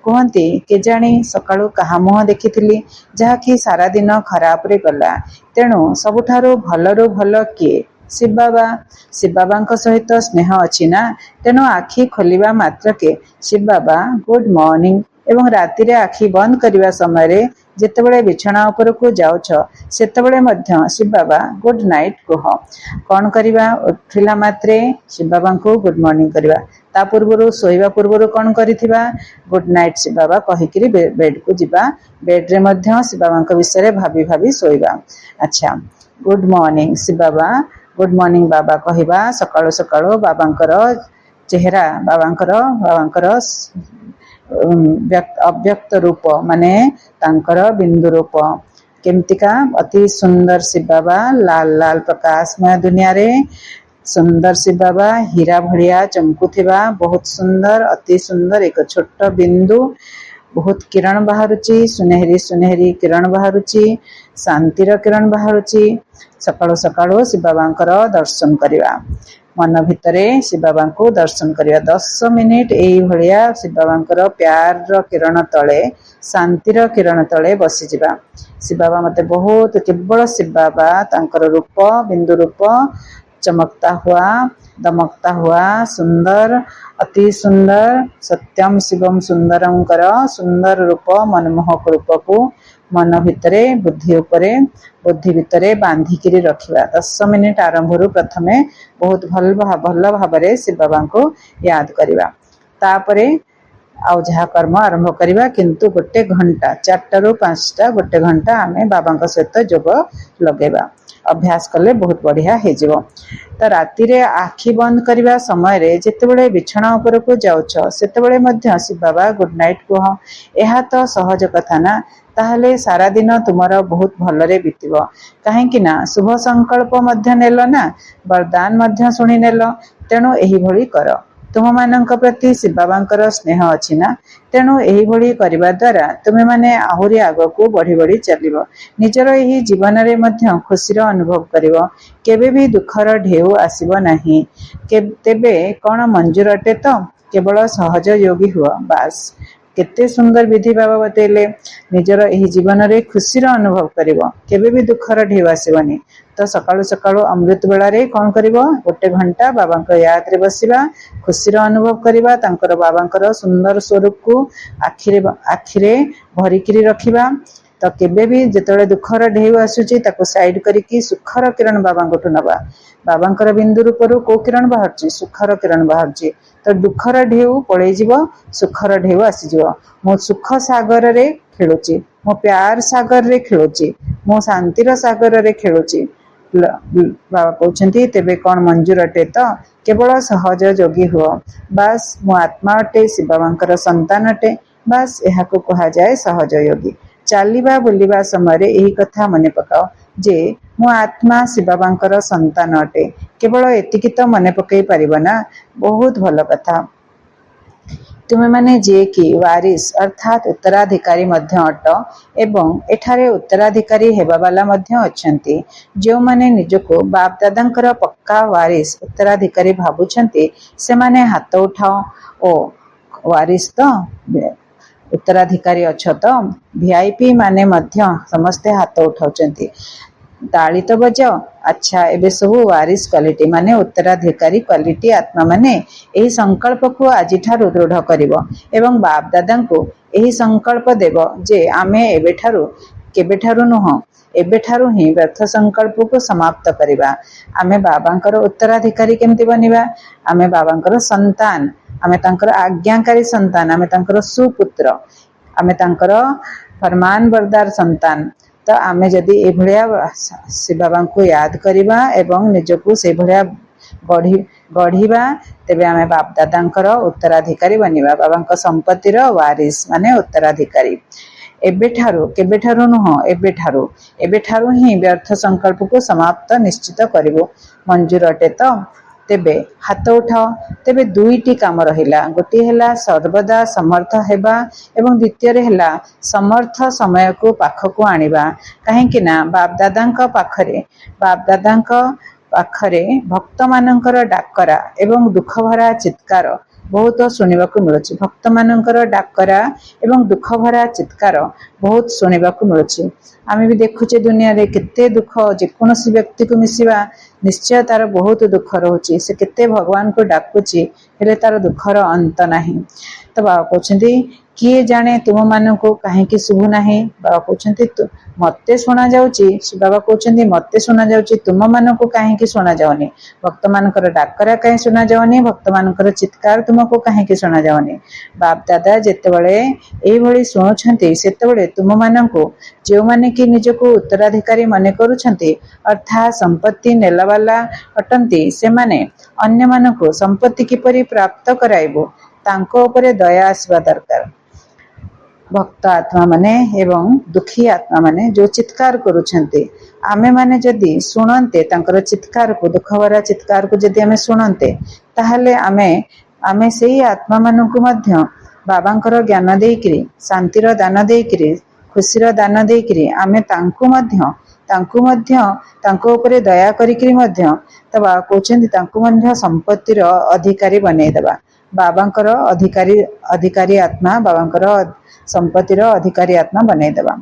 कहती केजाणी सकाळु कहा मुह देखिथिली जहाँकि सारा दिन खराब रे गला। तेणु सबुठारु भलरु भल किए? शिव बाबा। शिव बाबा सहित स्नेह अच्छी ना, तेणु आखि खोलिबा मात्रके शिव बाबा गुड मॉर्निंग एवं राति रे आखि बंद करने समय जितेबाला बिछना उपर को जाउछ सेतेबाला मध्य शिव बाबा गुड नाइट कह। कौन करवा? उठिला मात्रे शिव बाबा को गुड मॉर्निंग करवा। ता पूर्व शोइबा पूर्व कौन करिथिबा? गुड नाइट शिव बाबा कहिकिरी बेड को जिबा। बेड रे मध्य शिव बाबा विषय भाभी भाभी शोइबा। अच्छा, गुड मॉर्निंग शिव बाबा, गुड मॉर्निंग बाबा कहवा। सकाळु सकाळु बाबांकर चेहरा, बाबांकर अव्यक्त रूप माने तांकर बिंदु रूप केमतिका अति सुंदर शिव बाबा। लाल लाल प्रकाशमय दुनिया रे सुंदर शिव बाबा हीरा भड़िया चमकुथिबा, बहुत सुंदर, अति सुंदर एक छोट बिंदु, बहुत किरण बाहरुची, सुनहरी सुनहरी किरण बाहरुची, शांतिर किरण बाहरुची। सकाळु सकाळु शिव बाबांकर दर्शन करिवा। मन भितरे शिव बाबा को दर्शन करिवा। 10 मिनिट एई भलिया शिव बाबांकर प्यार रो किरण तले, शांतिर किरण तले बसी जिबा। शिव बाबा मते बहुत, केवल शिव बाबा तांकर रूप बिंदु रूप चमकता हुआ, दमकता हुआ, सुंदर, अति सुंदर, सत्यम शिवम सुंदरम कर सुंदर रूप, मनमोहक रूप को मन भितरे बुद्धि भितरे बांधिकी रखिबा। 10 मिनिट आरंभ प्रथमे बहुत भल भाव शिव बाबा को याद करिबा। तापरे आउ जहा कर्म आरंभ करिबा, किंतु गोटे घंटा 4 ରୁ 5 गोटे घंटा आमे बाबा सहित जोग लगेबा। अभ्यास कले बहुत बढ़िया हो जिवो। तो राति रे आखि बंद करने समय रे जितेबाला बिछना उपर को जाउछ सेतेबाला मध्य शिव बाबा गुड नाइट कह। यह तो सहज कथा ना। ताहले सारा दिन तुमर बहुत भलरे बीतिबो। काहेकि ना शुभ संकल्प मध्य नेल ना, वरदान मध्य शुणी नेल। तेणु एही भली कर। तुम मानक प्रति शिव बाबांकर स्नेह अच्छी ना, तेणु एही भली करिबा द्वारा तुमे माने आहुरी आगको बढ़ी बढ़ी चलिबो। निजर एही जीवन रे मध्य खुशीर अनुभव करिबो। केबे भी दुखर ढेउ आसीबो नाही। तेबे कौन मंजूर अटे? तो केवल सहज योगी हुआ बास। केते सुंदर विधि बाबा बतैले। निजर एही जीवन रे खुशीर अनुभव करिबो, केबे भी दुखर ढेउ आसीबनी। तो सकाळु सकाळु अमृत बेला रे कौन करिबो? गोटे घंटा बाबा याद रे बसिबा, खुशीर अनुभव करिबा। तांकर बाबांकर सुंदर स्वरूप को आखिरे भरिकिरी रखिबा। तो केबे भी जेतेबेले दुखर ढेउ आसुची ताको साइड करिकी सुखर किरण बाबा को नबा। बाबांकर बिंदु रूपरू को किरण बाहरची? सुखर किरण बाहरची। तो दुखर ढेउ पळेई जिवो, सुखर ढेउ आसी जिवो। मो सुख सागर रे खेलुची, मो प्यार सागर रे खेलुची, मो शांतिर सागर रे खेलुची। बाबा कहते तेबे कौन मंजूर अटे? तो केवल सहज जोगी हुआ बास। मो आत्मा अटे, शिव बाबांकर संतान अटे बास। यह कहा जाए सहज योगी। चलिबा बुलिबा समय यही कथा मने पकाओ जे मो आत्मा शिव बाबांकर संतान अटे। केवल एतिकी तो मने पकई पारिबो ना, बहुत भल कथा। तुमे माने जे कि वारिस अर्थात उत्तराधिकारी मध्य अट एवं एठारे उत्तराधिकारी हेबा वाला मध्य अछंती। जो माने निजको बाप दादांकर पक्का वारिस उत्तराधिकारी भाबुछंती से माने हाथ उठाओ। ओ वारिस तो उत्तराधिकारी अछ तो वीआईपी माने मध्य समस्ते हाथ उठाउछंती। ताली तो बजाओ। अच्छा, एबे सब वारिस क्वालिटी माने उत्तराधिकारी क्वालिटी आत्मा माने एही संकल्प को आज ठारू दृढ़ करिवो एवं बाप दादा को एही संकल्प देव जे आमे एबे ठारू केबेठारु नुह एबेठारु ही व्यर्थ संकल्प को समाप्त करिबा। आमे बाबांकर उत्तराधिकारी केमती बनिबा? आमे बाबांकर संतान, आमे तांकर आज्ञाकारी संतान, आमे तांकर सुपुत्र, आमे तांकर फरमान बरदार संतान। तो आमे जदि ए भलिया शिव बाबा को याद करिबा एवं निजको से भलिया गढ़िबा तेबे आमे बाप दादांकर उत्तराधिकारी बनिबा, बाबांक संपत्तिर वारिस माने उत्तराधिकारी। एबेठारु केबेठारु नुह एबेठारु ही व्यर्थ संकल्प को समाप्त निश्चित करिवो। मंजूर अटे तो? तेबे हाथ उठाओ। तेबे दुईटी काम रहिला, गोटे हेला सर्वदा समर्थ हेबा एवं द्वितीय हेला समर्थ समय को पाखकु आनिबा। काहेकि ना बाप दादांक पाखरे भक्त मानकर डाकरा एवं दुख भरा चित्कार बहुत शुणिबाकु मिलुछि। भक्त मानकर डाकरा एवं दुख भरा चित्कार बहुत शुणिबाकु मिलुछि। आमे भी देखुचे दुनिया रे केते दुख, जेकोसी व्यक्ति को मिसिबा निश्चय तार बहुत दुख रहउछि। से केते भगवान को डाकुछि हेले तार दुखर अंत नाही। तो बाबा कहउछन्ति किए जाने तुम माननको काहेकि शुभ नाही? बाबा कहउछन्ति मते सुना जाउछि। बाबा कहउछन्ति मते सुना जाउछि, तुम मानको काहेकि सुना जाउनी? भक्त मानकर डाकरा काहे सुना जाउनी? भक्त मानकर चित्कार तुमको काहेकि सुना जाउनी? बाप दादा जेतेबेले एई भली सुनुछन्ति सेतेबेले तुम मानको जो माने कि निजको उत्तराधिकारी माने करूछन्ति अर्थात संपत्ति नेलावाला अटंती, से माने अन्य मानको संपत्ति किपरि प्राप्त कराइबो तांको उपरे दया आसवा दरकार। भक्त आत्मा माने एवं दुखी आत्मा माने जो चित्कार करूछन्ते, आमे माने जदि सुनन्ते तांकर चित्कार को, दुख भरा चित्कार को जदि आमे सुनन्ते ताहले आमे सेही आत्मा मानकु मध्य बाबांकर ज्ञान देइकरी, शांतिर दान देइकरी, खुशीर दान देइकरी आमे तांकु मध्य तांको उपरे दया करिकरी मध्य तो बाबा कहउछन्ति तांकु मध्य संपत्तिर अधिकारी बनै देबा। बाबांकर अधिकारी आत्मा, बाबांकर संपत्तिर अधिकारी आत्मा बनै देबा।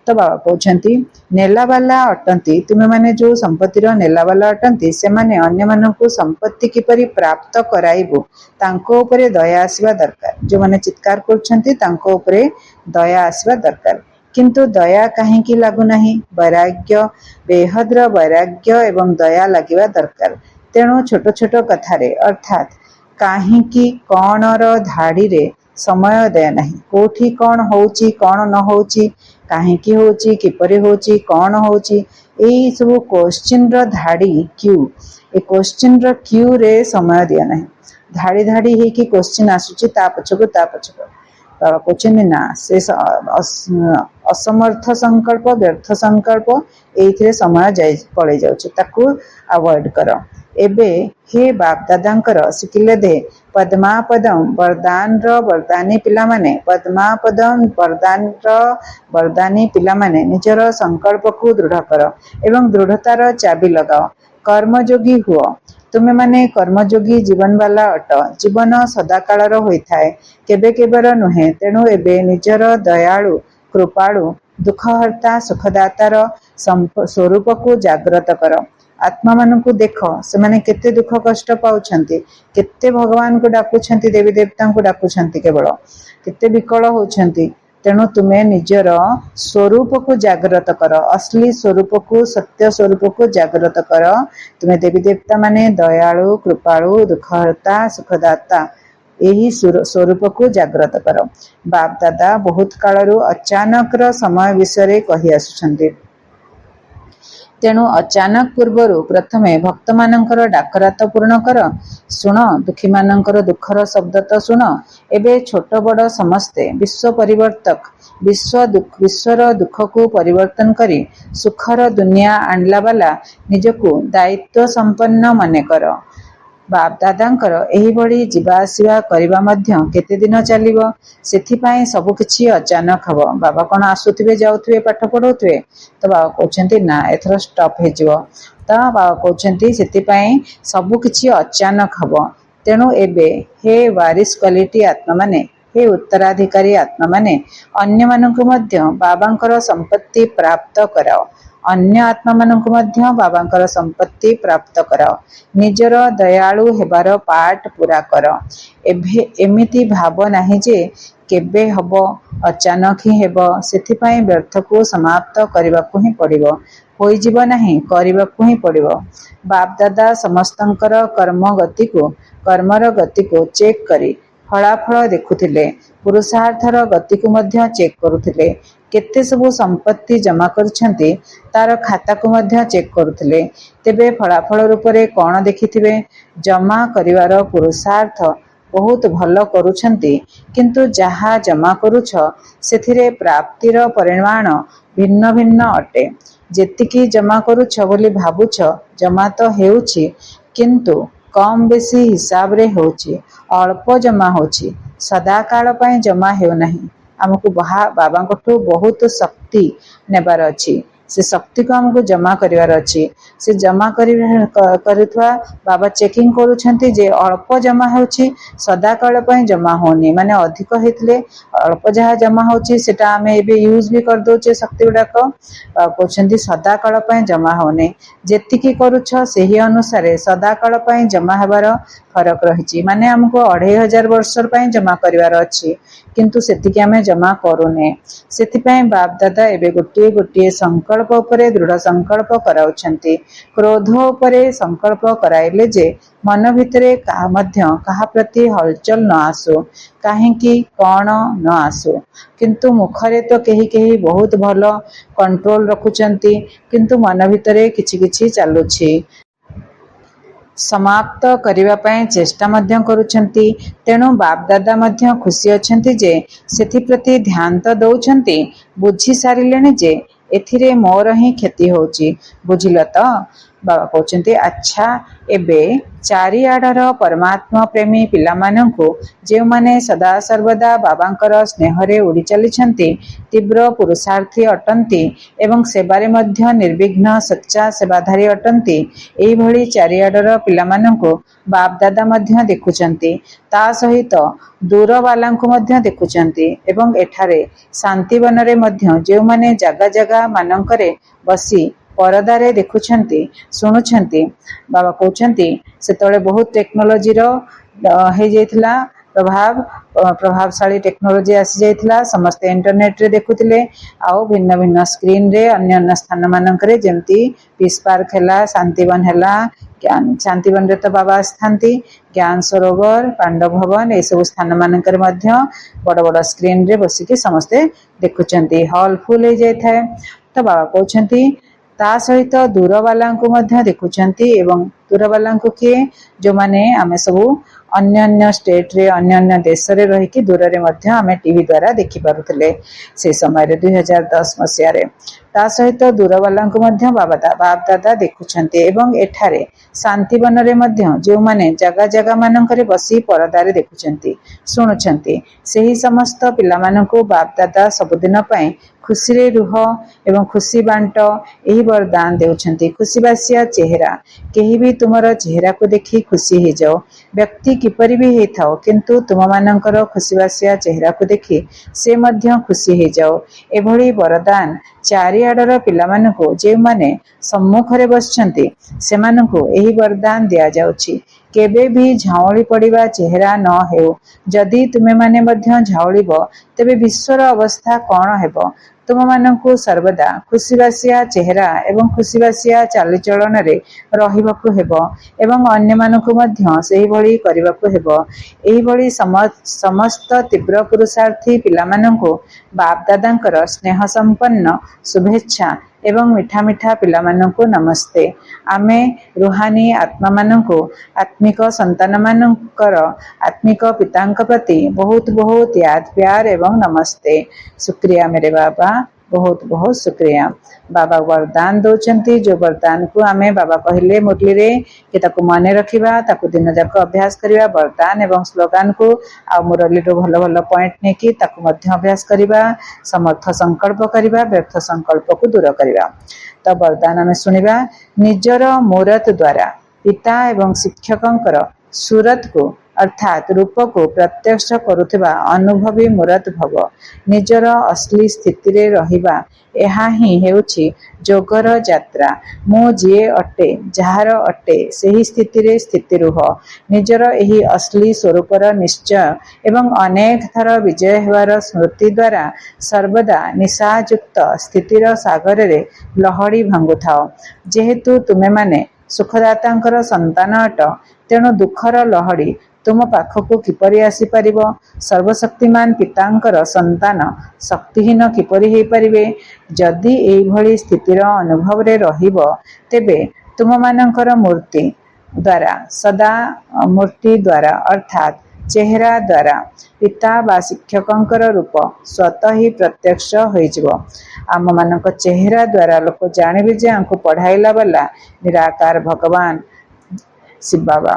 तो बाबा कहउछन्ति नेलावाला अटंती, तुमे माने जो संपत्तिर नेलावाला अटंती से माने अन्य मानकु संपत्ति किपरि प्राप्त कराइबो तांको उपरे दया आसीबा दरकार। जो माने चित्कार करूछन्ति तांको उपरे दया आसीबा दरकार। किंतु दया काहेकि लागु नाही? वैराग्य, बेहद्र वैराग्य एवं दया लागिबा दरकार। तेणु छोट छोट कथारे अर्थात काहेकि कौनर धाड़ी रे समय दे नाही। कोठी कौन होउची कौन न होउची, काहेकि होउची, किपरि होउची, कौन होउची, एई सब क्वेश्चन र धाड़ी क्यू, ए क्वेश्चन र क्यू रे समय दिया नाही। धाड़ी धाड़ी हे कि क्वेश्चन आसुची ता पछको बाबा कहउछन्ति ना, से असमर्थ संकल्प, व्यर्थ संकल्प एइथिरे समय पळै जाउची, ताकू अवॉइड करो। एबे हे बाप दादांकर शिकिले दे पद्मापदम वरदान र वरदानी पिला माने, पद्मापदम वरदान र वरदानी पिला माने निजर संकल्प को दृढ़ करो एवं दृढ़तार चाबी लगाओ। कर्मयोगी हुओ। तुमे माने कर्मयोगी जीवन वाला अट। जीवन सदाकालर होइथाए, केबे केबर नुहे। तेणु एबे निजर दयालु, कृपालु, दुखहर्ता, सुखदातार स्वरूप को जागृत कर। आत्मा मानकु देख, से माने केते दुख कष्ट पाउछन्ति, केते भगवान को डाकुछन्ति, देवी देवता को डाकुछन्ति, केवल केते विकल होछन्ति। तेणु तुमे निजर स्वरूप को जागृत कर, असली स्वरूप को, सत्य स्वरूप को जागृत कर। तुमे देवी देवता माने दयालु, कृपालु, दुखहर्ता, सुखदाता, यही स्वरूप को जागृत कर। बाप दादा बहुत कालरू अचानक समय विषय कही आसुछन्ति। तेणु अचानक पूर्वर प्रथमे भक्त मानकर डाकरा तो पूर्ण कर। शुण दुखी मानकर दुखर शब्द तो शुण। एबे छोट बड़ समस्ते विश्व परिवर्तक, विश्वर दुख को परिवर्तन करी सुखर दुनिया आणला वाला निजको दायित्व संपन्न माने कर। बाप दादांकर एही भली जीवा आसीबा करिबा मध्य केते दिन चलिबो, सेथिपाई सब किछि अचानक हबो। बाबा कोन आसुथिबे जाउथिबे पाठ पढौथिबे, तो बाबा कहउछन्ति ना एथर स्टॉप हे जिवो। तो बाबा कहउछन्ति सेथिपाई सब किछि अचानक हबो। तेणु एबे हे वारिस क्वालिटी आत्मा माने, हे उत्तराधिकारी आत्मा माने अन्य मानकु मध्य बाबांकर संपत्ति प्राप्त कराओ। अन्य आत्मा मानकु मध्य बाबांकर संपत्ति प्राप्त कराओ। निजर दयालु हेबार पाठ पूरा कर। एमिति भाव नाही जे କେବେ ହବ, ଅଚାନକ ହିଁ ହେବ। ସେଥିପାଇଁ ବ୍ୟର୍ଥକୁ ସମାପ୍ତ କରିବାକୁ ହିଁ ପଡ଼ିବ। ହୋଇଯିବ ନାହିଁ, କରିବାକୁ ହିଁ ପଡ଼ିବ। ବାପଦାଦା ସମସ୍ତଙ୍କର କର୍ମର ଗତିକୁ ଚେକ୍ କରି ଫଳାଫଳ ଦେଖୁଥିଲେ। ପୁରୁଷାର୍ଥର ଗତିକୁ ମଧ୍ୟ ଚେକ୍ କରୁଥିଲେ। କେତେ ସବୁ ସମ୍ପତ୍ତି ଜମା କରିଛନ୍ତି ତାର ଖାତାକୁ ମଧ୍ୟ ଚେକ୍ କରୁଥିଲେ। ତେବେ ଫଳାଫଳ ରୂପରେ କ'ଣ ଦେଖିଥିବେ? ଜମା କରିବାର ପୁରୁଷାର୍ଥ ବହୁତ ଭଲ କରୁଛନ୍ତି, କିନ୍ତୁ ଯାହା ଜମା କରୁଛ ସେଥିରେ ପ୍ରାପ୍ତିର ପରିମାଣ ଭିନ୍ନ ଭିନ୍ନ ଅଟେ। ଯେତିକି ଜମା କରୁଛ ବୋଲି ଭାବୁଛ ଜମା ତ ହେଉଛି, କିନ୍ତୁ କମ୍ ବେଶୀ ହିସାବରେ ହେଉଛି। ଅଳ୍ପ ଜମା ହେଉଛି, ସଦାକାଳ ପାଇଁ ଜମା ହେଉନାହିଁ। ଆମକୁ ବାବାଙ୍କଠୁ ବହୁତ ଶକ୍ତି ନେବାର ଅଛି। ସେ ଶକ୍ତିକୁ ଆମକୁ ଜମା କରିବାର ଅଛି। ସେ ଜମା କରୁଥିବା ବାବା ଚେକିଂ କରୁଛନ୍ତି ଯେ ଅଳ୍ପ ଜମା ହେଉଛି, ସଦାକାଳ ପାଇଁ ଜମା ହେଉନି। ମାନେ ଅଧିକ ହେଇଥିଲେ ଅଳ୍ପ ଯାହା ଜମା ହେଉଛି ସେଟା ଆମେ ଏବେ ୟୁଜ୍ ବି କରିଦେଉଛେ ଶକ୍ତି ଗୁଡ଼ାକ। କହୁଛନ୍ତି ସଦାକାଳ ପାଇଁ ଜମା ହେଉନି। ଯେତିକି କରୁଛ ସେହି ଅନୁସାରେ ସଦାକାଳ ପାଇଁ ଜମା ହେବାର ଫରକ ରହିଛି। ମାନେ ଆମକୁ 2500 ବର୍ଷ ପାଇଁ ଜମା କରିବାର ଅଛି, କିନ୍ତୁ ସେତିକି ଆମେ ଜମା କରୁନେ। ସେଥିପାଇଁ ବାପଦାଦା ଏବେ ଗୋଟିଏ ଗୋଟିଏ ସଂକଳ୍ପ ଉପରେ ଦୃଢ଼ ସଂକଳ୍ପ କରାଉଛନ୍ତି। କ୍ରୋଧ ଉପରେ ସଂକଳ୍ପ କରାଇଲେ ଯେ ମନ ଭିତରେ କାହା ପ୍ରତି ହଲଚଲ ନ ଆସୁ, କାହିଁକି କ'ଣ ନ ଆସୁ। କିନ୍ତୁ ମୁଖରେ ତ କେହି କେହି ବହୁତ ଭଲ କଣ୍ଟ୍ରୋଲ ରଖୁଛନ୍ତି, କିନ୍ତୁ ମନ ଭିତରେ କିଛି କିଛି ଚାଲୁଛି। ସମାପ୍ତ କରିବା ପାଇଁ ଚେଷ୍ଟା ମଧ୍ୟ କରୁଛନ୍ତି। ତେଣୁ ବାପଦାଦା ମଧ୍ୟ ଖୁସି ଅଛନ୍ତି ଯେ ସେଥିପ୍ରତି ଧ୍ୟାନ ତ ଦେଉଛନ୍ତି, ବୁଝି ସାରିଲେଣି ଯେ ଏଥିରେ ମୋର ହିଁ କ୍ଷତି ହେଉଛି। ବୁଝିଲ ତ? ବାବା କହୁଛନ୍ତି ଆଚ୍ଛା, ଏବେ ଚାରିଆଡ଼ର ପରମାତ୍ମା ପ୍ରେମୀ ପିଲାମାନଙ୍କୁ, ଯେଉଁମାନେ ସଦାସର୍ବଦା ବାବାଙ୍କର ସ୍ନେହରେ ଉଡ଼ି ଚାଲିଛନ୍ତି, ତୀବ୍ର ପୁରୁଷାର୍ଥୀ ଅଟନ୍ତି ଏବଂ ସେବାରେ ମଧ୍ୟ ନିର୍ବିଘ୍ନ ସଚ୍ଚା ସେବାଧାରୀ ଅଟନ୍ତି, ଏହିଭଳି ଚାରିଆଡ଼ର ପିଲାମାନଙ୍କୁ ବାପଦାଦା ମଧ୍ୟ ଦେଖୁଛନ୍ତି। ତା ସହିତ ଦୂରବାଲାଙ୍କୁ ମଧ୍ୟ ଦେଖୁଛନ୍ତି। ଏବଂ ଏଠାରେ ଶାନ୍ତିବନରେ ମଧ୍ୟ ଯେଉଁମାନେ ଜାଗା ଜାଗା ମାନଙ୍କରେ ବସି ପରଦାରେ ଦେଖୁଛନ୍ତି, ଶୁଣୁଛନ୍ତି, ବାବା କହୁଛନ୍ତି ସେତେବେଳେ ବହୁତ ଟେକ୍ନୋଲୋଜିର ହେଇଯାଇଥିଲା ପ୍ରଭାବଶାଳୀ ଟେକ୍ନୋଲୋଜି ଆସିଯାଇଥିଲା। ସମସ୍ତେ ଇଣ୍ଟରନେଟରେ ଦେଖୁଥିଲେ, ଆଉ ଭିନ୍ନ ଭିନ୍ନ ସ୍କ୍ରିନରେ ଅନ୍ୟାନ୍ୟ ସ୍ଥାନ ମାନଙ୍କରେ ଯେମିତି ପିସ୍ ପାର୍କ ହେଲା, ଶାନ୍ତିବନ ହେଲା, ଶାନ୍ତିବନରେ ତ ବାବା ଆସିଥାନ୍ତି, ଜ୍ଞାନ ସରୋବର, ପାଣ୍ଡବ ଭବନ, ଏସବୁ ସ୍ଥାନ ମାନଙ୍କରେ ମଧ୍ୟ ବଡ଼ ବଡ଼ ସ୍କ୍ରିନରେ ବସିକି ସମସ୍ତେ ଦେଖୁଛନ୍ତି। ହଲ୍ ଫୁଲ୍ ହେଇଯାଇଥାଏ। ତ ବାବା କହୁଛନ୍ତି ତା ସହିତ ଦୂରବାଲାଙ୍କୁ ମଧ୍ୟ ଦେଖୁଛନ୍ତି। ଏବଂ ଦୂରବାଲାଙ୍କୁ କିଏ? ଯେଉଁମାନେ ଆମେ ସବୁ ଅନ୍ୟାନ୍ୟ ଷ୍ଟେଟରେ, ଅନ୍ୟାନ୍ୟ ଦେଶରେ ରହିକି ଦୂରରେ ମଧ୍ୟ ଆମେ ଟିଭି ଦ୍ୱାରା ଦେଖିପାରୁଥିଲେ ସେ ସମୟରେ 2010 ମସିହାରେ। ତା ସହିତ ଦୂରବାଲାଙ୍କୁ ମଧ୍ୟ ବାପଦାଦା ଦେଖୁଛନ୍ତି। ଏବଂ ଏଠାରେ ଶାନ୍ତିବନରେ ମଧ୍ୟ ଯେଉଁମାନେ ଜାଗା ଜାଗା ମାନଙ୍କରେ ବସି ପରଦାରେ ଦେଖୁଛନ୍ତି, ଶୁଣୁଛନ୍ତି, ସେହି ସମସ୍ତ ପିଲାମାନଙ୍କୁ ବାପଦାଦା ସବୁଦିନ ପାଇଁ ଖୁସିରେ ରୁହ ଏବଂ ଖୁସି ବାଣ୍ଟ, ଏହି ବରଦାନ ଦେଉଛନ୍ତି। ଖୁସିବାସିଆ ଚେହେରା, କେହି ବି ତୁମର ଚେହେରାକୁ ଦେଖି ଖୁସି ହେଇଯାଉ। ବ୍ୟକ୍ତି କିପରି ବି ହେଇଥାଉ, କିନ୍ତୁ ତୁମମାନଙ୍କର ଖୁସିବାସିଆ ଚେହେରାକୁ ଦେଖି ସେ ମଧ୍ୟ ଖୁସି ହେଇଯାଉ। ଏଭଳି ବରଦାନ ଚାରିଆଡ଼ର ପିଲାମାନଙ୍କୁ, ଯେଉଁମାନେ ସମ୍ମୁଖରେ ବସିଛନ୍ତି, ସେମାନଙ୍କୁ ଏହି ବରଦାନ ଦିଆଯାଉଛି। କେବେ ବି ଝାଉଁଳି ପଡ଼ିବା ଚେହେରା ନ ହେଉ। ଯଦି ତୁମେମାନେ ମଧ୍ୟ ଝାଉଁଳିବ, ତେବେ ବିଶ୍ୱର ଅବସ୍ଥା କ'ଣ ହେବ? ତୁମମାନଙ୍କୁ ସର୍ବଦା ଖୁସିବାସିଆ ଚେହେରା ଏବଂ ଖୁସିବାସିଆ ଚାଲିଚଳନରେ ରହିବାକୁ ହେବ ଏବଂ ଅନ୍ୟମାନଙ୍କୁ ମଧ୍ୟ ସେହିଭଳି କରିବାକୁ ହେବ। ଏହିଭଳି ସମସ୍ତ ତୀବ୍ର ପୁରୁଷାର୍ଥୀ ପିଲାମାନଙ୍କୁ ବାପଦାଦାଙ୍କର ସ୍ନେହ ସମ୍ପନ୍ନ ଶୁଭେଚ୍ଛା ଏବଂ ମିଠା ମିଠା ପିଲାମାନଙ୍କୁ ନମସ୍ତେ। ଆମେ ରୁହାନୀ ଆତ୍ମାମାନଙ୍କୁ, ଆତ୍ମିକ ସନ୍ତାନମାନଙ୍କର ଆତ୍ମିକ ପିତାଙ୍କ ପ୍ରତି ବହୁତ ବହୁତ ୟାଦ ପ୍ୟାର ଏବଂ ନମସ୍ତେ। ଶୁକ୍ରିୟା मेरे बाबा, ବହୁତ ବହୁତ ଶୁକ୍ରିୟା। ବାବା ବରଦାନ ଦେଉଛନ୍ତି, ଯେଉଁ ବରଦାନକୁ ଆମେ ବାବା କହିଲେ ମୁରଲିରେ କି ତାକୁ ମନେ ରଖିବା, ତାକୁ ଦିନ ଯାକ ଅଭ୍ୟାସ କରିବା। ବରଦାନ ଏବଂ ସ୍ଲୋଗାନକୁ ଆଉ ମୁରଲିରୁ ଭଲ ଭଲ ପଏଣ୍ଟ ନେଇକି ତାକୁ ମଧ୍ୟ ଅଭ୍ୟାସ କରିବା। ସମର୍ଥ ସଂକଳ୍ପ କରିବା, ବ୍ୟର୍ଥ ସଂକଳ୍ପକୁ ଦୂର କରିବା। ତ ବରଦାନ ଆମେ ଶୁଣିବା। ନିଜର ମୁରତ ଦ୍ୱାରା ପିତା ଏବଂ ଶିକ୍ଷକଙ୍କର ସୁରତକୁ ଅର୍ଥାତ୍ ରୂପକୁ ପ୍ରତ୍ୟକ୍ଷ କରୁଥିବା ଅନୁଭବୀ ମୂରତ ଭବ। ନିଜର ଅଶ୍ଳୀ ସ୍ଥିତିରେ ରହିବା, ଏହା ହିଁ ହେଉଛି ଯୋଗର ଯାତ୍ରା। ମୁଁ ଯିଏ ଅଟେ, ଯାହାର ଅଟେ, ସେହି ସ୍ଥିତିରେ ସ୍ଥିତି ରୁହ। ନିଜର ଏହି ଅଶ୍ଳୀ ସ୍ୱରୂପର ନିଶ୍ଚୟ ଏବଂ ଅନେକ ଥର ବିଜୟ ହେବାର ସ୍ମୃତି ଦ୍ୱାରା ସର୍ବଦା ନିଶାଯୁକ୍ତ ସ୍ଥିତିର ସାଗରରେ ଲହଡ଼ି ଭାଙ୍ଗୁଥାଅ। ଯେହେତୁ ତୁମେମାନେ ସୁଖଦାତାଙ୍କର ସନ୍ତାନ ଅଟ, ତେଣୁ ଦୁଃଖର ଲହଡ଼ି ତୁମ ପାଖକୁ କିପରି ଆସିପାରିବ? ସର୍ବଶକ୍ତିମାନ ପିତାଙ୍କର ସନ୍ତାନ ଶକ୍ତିହୀନ କିପରି ହୋଇପାରିବେ? ଯଦି ଏହିଭଳି ସ୍ଥିତିର ଅନୁଭବରେ ରହିବ, ତେବେ ତୁମମାନଙ୍କର ମୂର୍ତ୍ତି ଦ୍ୱାରା ସଦା ମୂର୍ତ୍ତି ଦ୍ୱାରା ଅର୍ଥାତ୍ ଚେହେରା ଦ୍ୱାରା ପିତା ବା ଶିକ୍ଷକଙ୍କର ରୂପ ସ୍ୱତଃ ହିଁ ପ୍ରତ୍ୟକ୍ଷ ହୋଇଯିବ। ଆମମାନଙ୍କ ଚେହେରା ଦ୍ୱାରା ଲୋକ ଜାଣିବେ ଯେ ଆମକୁ ପଢ଼ାଇଲା ବାଲା ନିରାକାର ଭଗବାନ ଶିବବାବା।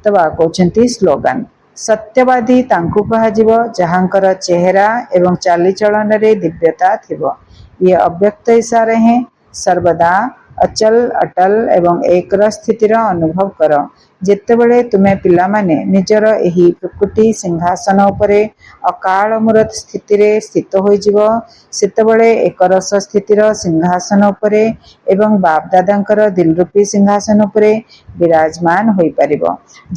ତ କହୁଛନ୍ତି ସ୍ଲୋଗାନ, ସତ୍ୟବାଦୀ ତାଙ୍କୁ କୁହାଯିବ ଯାହାଙ୍କର ଚେହେରା ଏବଂ ଚାଲିଚଳନରେ ଦିବ୍ୟତା ଥିବ। ଇଏ ଅବ୍ୟକ୍ତ ଇଶାରେ ହିଁ ସର୍ବଦା ଅଚଲ ଅଟଲ ଏବଂ ଏକର ସ୍ଥିତିର ଅନୁଭବ କର। ଯେତେବେଳେ ତୁମେ ପିଲାମାନେ ନିଜର ଏହି ପ୍ରକୃତି ସିଂହାସନ ଉପରେ ଅକାଳ ମୂରତ ସ୍ଥିତିରେ ସ୍ଥିତ ହୋଇଯିବ, ସେତେବେଳେ ଏକରସ ସ୍ଥିତିର ସିଂହାସନ ଉପରେ ଏବଂ ବାପଦାଦାଙ୍କର ଦିଲରୂପୀ ସିଂହାସନ ଉପରେ ବିରାଜମାନ ହୋଇପାରିବ।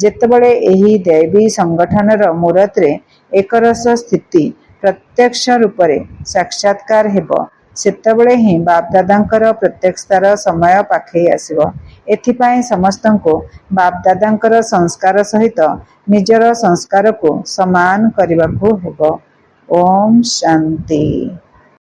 ଯେତେବେଳେ ଏହି ଦୈବୀ ସଂଗଠନର ମୂରତରେ ଏକରସ ସ୍ଥିତି ପ୍ରତ୍ୟକ୍ଷ ରୂପରେ ସାକ୍ଷାତକାର ହେବ, ସେତେବେଳେ ହିଁ ବାପଦାଦାଙ୍କର ପ୍ରତ୍ୟକ୍ଷତାର ସମୟ ପାଖେଇ ଆସିବ। ଏଥିପାଇଁ ସମସ୍ତଙ୍କୁ ବାପଦାଦାଙ୍କର ସଂସ୍କାର ସହିତ ନିଜର ସଂସ୍କାରକୁ ସମାନ କରିବାକୁ ହେବ। ଓମ୍ ଶାନ୍ତି।